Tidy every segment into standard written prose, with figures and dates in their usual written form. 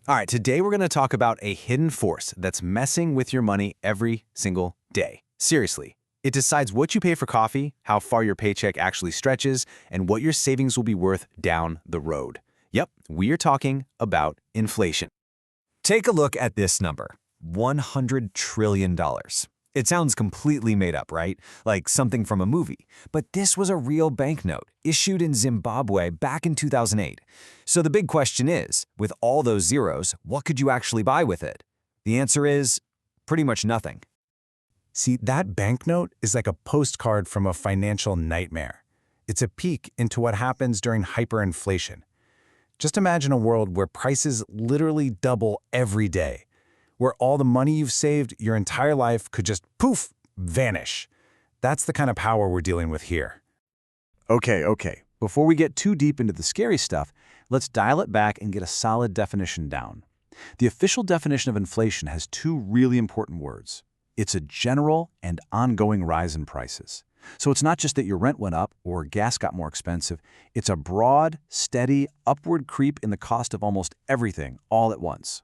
All right, today we're going to talk about a hidden force that's messing with your money every single day. Seriously, it decides what you pay for coffee, how far your paycheck actually stretches, and what your savings will be worth down the road. Yep, we are talking about inflation. Take a look at this number, $100 trillion. It sounds completely made up, right? Like something from a movie. But this was a real banknote, issued in Zimbabwe back in 2008. So the big question is, with all those zeros, what could you actually buy with it? The answer is pretty much nothing. See, that banknote is like a postcard from a financial nightmare. It's a peek into what happens during hyperinflation. Just imagine a world where prices literally double every day, where all the money you've saved your entire life could just poof, vanish. That's the kind of power we're dealing with here. Okay. Before we get too deep into the scary stuff, let's dial it back and get a solid definition down. The official definition of inflation has two really important words. It's a general and ongoing rise in prices. So it's not just that your rent went up or gas got more expensive. It's a broad, steady, upward creep in the cost of almost everything all at once.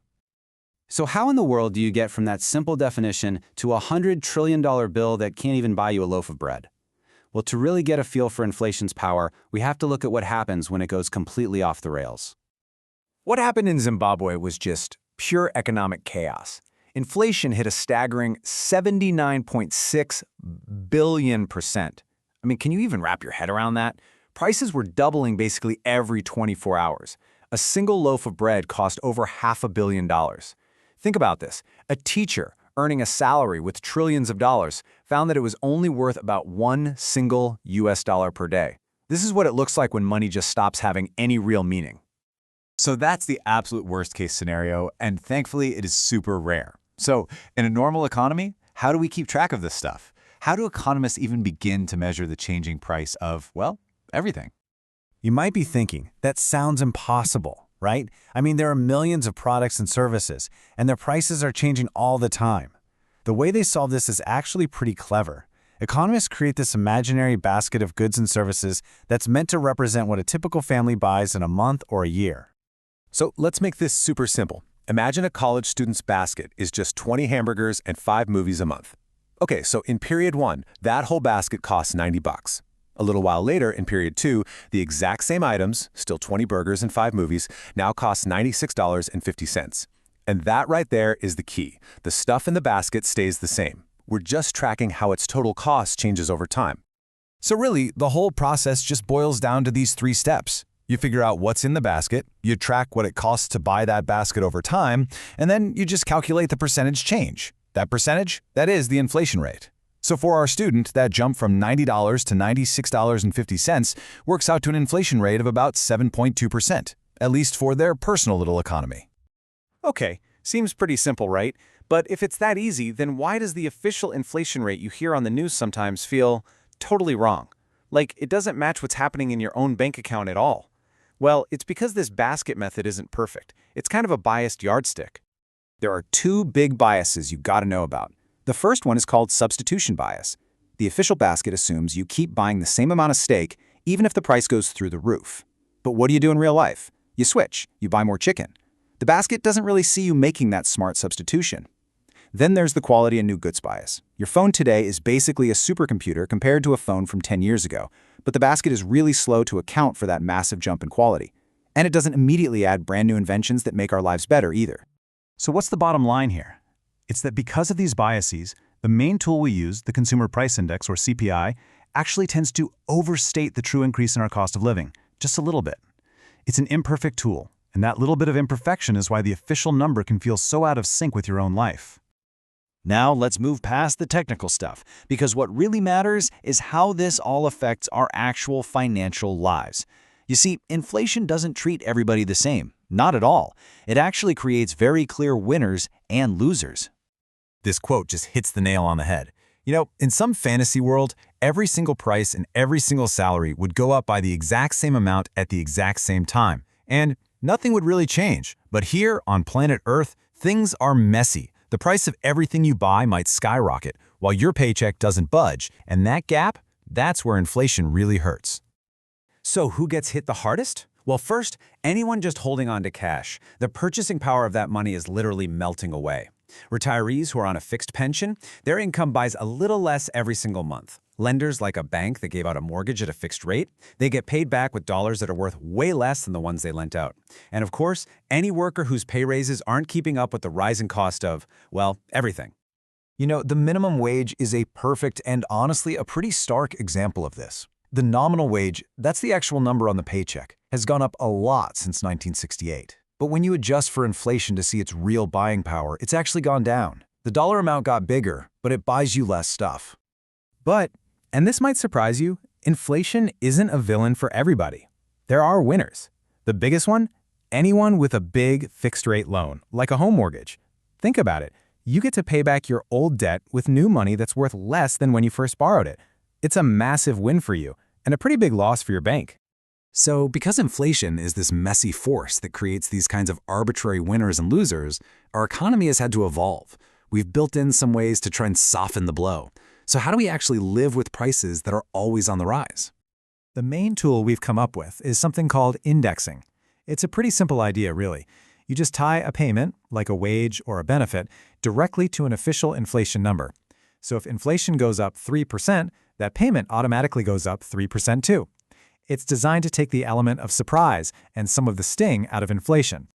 So how in the world do you get from that simple definition to a $100 trillion bill that can't even buy you a loaf of bread? Well, to really get a feel for inflation's power, we have to look at what happens when it goes completely off the rails. What happened in Zimbabwe was just pure economic chaos. Inflation hit a staggering 79.6 billion%. I mean, can you even wrap your head around that? Prices were doubling basically every 24 hours. A single loaf of bread cost over $500 million. Think about this. A teacher earning a salary with trillions of dollars found that it was only worth about one single US dollar per day. This is what it looks like when money just stops having any real meaning. So that's the absolute worst case scenario, and thankfully it is super rare. So in a normal economy, how do we keep track of this stuff? How do economists even begin to measure the changing price of, well, everything? You might be thinking, that sounds impossible, right? I mean, there are millions of products and services, and their prices are changing all the time. The way they solve this is actually pretty clever. Economists create this imaginary basket of goods and services that's meant to represent what a typical family buys in a month or a year. So let's make this super simple. Imagine a college student's basket is just 20 hamburgers and 5 movies a month. Okay, so in period 1, that whole basket costs $90. A little while later, in period 2, the exact same items, still 20 burgers and 5 movies, now cost $96.50. And that right there is the key. The stuff in the basket stays the same. We're just tracking how its total cost changes over time. So really, the whole process just boils down to these 3 steps. You figure out what's in the basket, you track what it costs to buy that basket over time, and then you just calculate the percentage change. That percentage, that is the inflation rate. So for our student, that jump from $90 to $96.50 works out to an inflation rate of about 7.2%, at least for their personal little economy. Okay, seems pretty simple, right? But if it's that easy, then why does the official inflation rate you hear on the news sometimes feel totally wrong? Like it doesn't match what's happening in your own bank account at all. Well, it's because this basket method isn't perfect. It's kind of a biased yardstick. There are 2 big biases you gotta know about. The first one is called substitution bias. The official basket assumes you keep buying the same amount of steak even if the price goes through the roof. But what do you do in real life? You switch. You buy more chicken. The basket doesn't really see you making that smart substitution. Then there's the quality and new goods bias. Your phone today is basically a supercomputer compared to a phone from 10 years ago, but the basket is really slow to account for that massive jump in quality. And it doesn't immediately add brand new inventions that make our lives better either. So what's the bottom line here? It's that because of these biases, the main tool we use, the Consumer Price Index, or CPI, actually tends to overstate the true increase in our cost of living, just a little bit. It's an imperfect tool, and that little bit of imperfection is why the official number can feel so out of sync with your own life. Now let's move past the technical stuff, because what really matters is how this all affects our actual financial lives. You see, inflation doesn't treat everybody the same. Not at all. It actually creates very clear winners and losers. This quote just hits the nail on the head. You know, in some fantasy world, every single price and every single salary would go up by the exact same amount at the exact same time, and nothing would really change. But here on planet Earth, things are messy. The price of everything you buy might skyrocket, while your paycheck doesn't budge, and that gap, that's where inflation really hurts. So who gets hit the hardest? Well, first, anyone just holding on to cash, the purchasing power of that money is literally melting away. Retirees who are on a fixed pension, their income buys a little less every single month. Lenders like a bank that gave out a mortgage at a fixed rate, they get paid back with dollars that are worth way less than the ones they lent out. And of course, any worker whose pay raises aren't keeping up with the rising cost of, well, everything. You know, the minimum wage is a perfect and honestly a pretty stark example of this. The nominal wage, that's the actual number on the paycheck, has gone up a lot since 1968. But when you adjust for inflation to see its real buying power, it's actually gone down. The dollar amount got bigger, but it buys you less stuff. But, and this might surprise you, inflation isn't a villain for everybody. There are winners. The biggest one? Anyone with a big fixed-rate loan, like a home mortgage. Think about it. You get to pay back your old debt with new money that's worth less than when you first borrowed it. It's a massive win for you, and a pretty big loss for your bank. So, because inflation is this messy force that creates these kinds of arbitrary winners and losers, our economy has had to evolve. We've built in some ways to try and soften the blow. So how do we actually live with prices that are always on the rise? The main tool we've come up with is something called indexing. It's a pretty simple idea, really. You just tie a payment, like a wage or a benefit, directly to an official inflation number. So if inflation goes up 3%, that payment automatically goes up 3% too. It's designed to take the element of surprise and some of the sting out of inflation.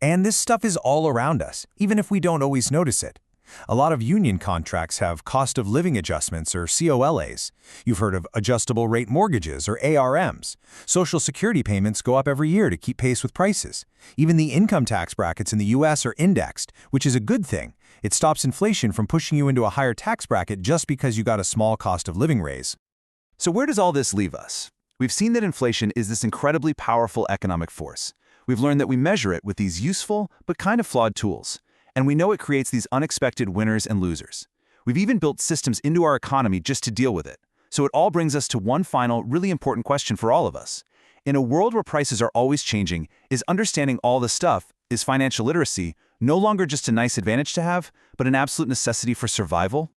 And this stuff is all around us, even if we don't always notice it. A lot of union contracts have cost of living adjustments or COLAs. You've heard of adjustable rate mortgages or ARMs. Social security payments go up every year to keep pace with prices. Even the income tax brackets in the US are indexed, which is a good thing. It stops inflation from pushing you into a higher tax bracket just because you got a small cost of living raise. So where does all this leave us? We've seen that inflation is this incredibly powerful economic force. We've learned that we measure it with these useful but kind of flawed tools. And we know it creates these unexpected winners and losers. We've even built systems into our economy just to deal with it. So it all brings us to one final, really important question for all of us. In a world where prices are always changing, is understanding all this stuff, is financial literacy, no longer just a nice advantage to have, but an absolute necessity for survival?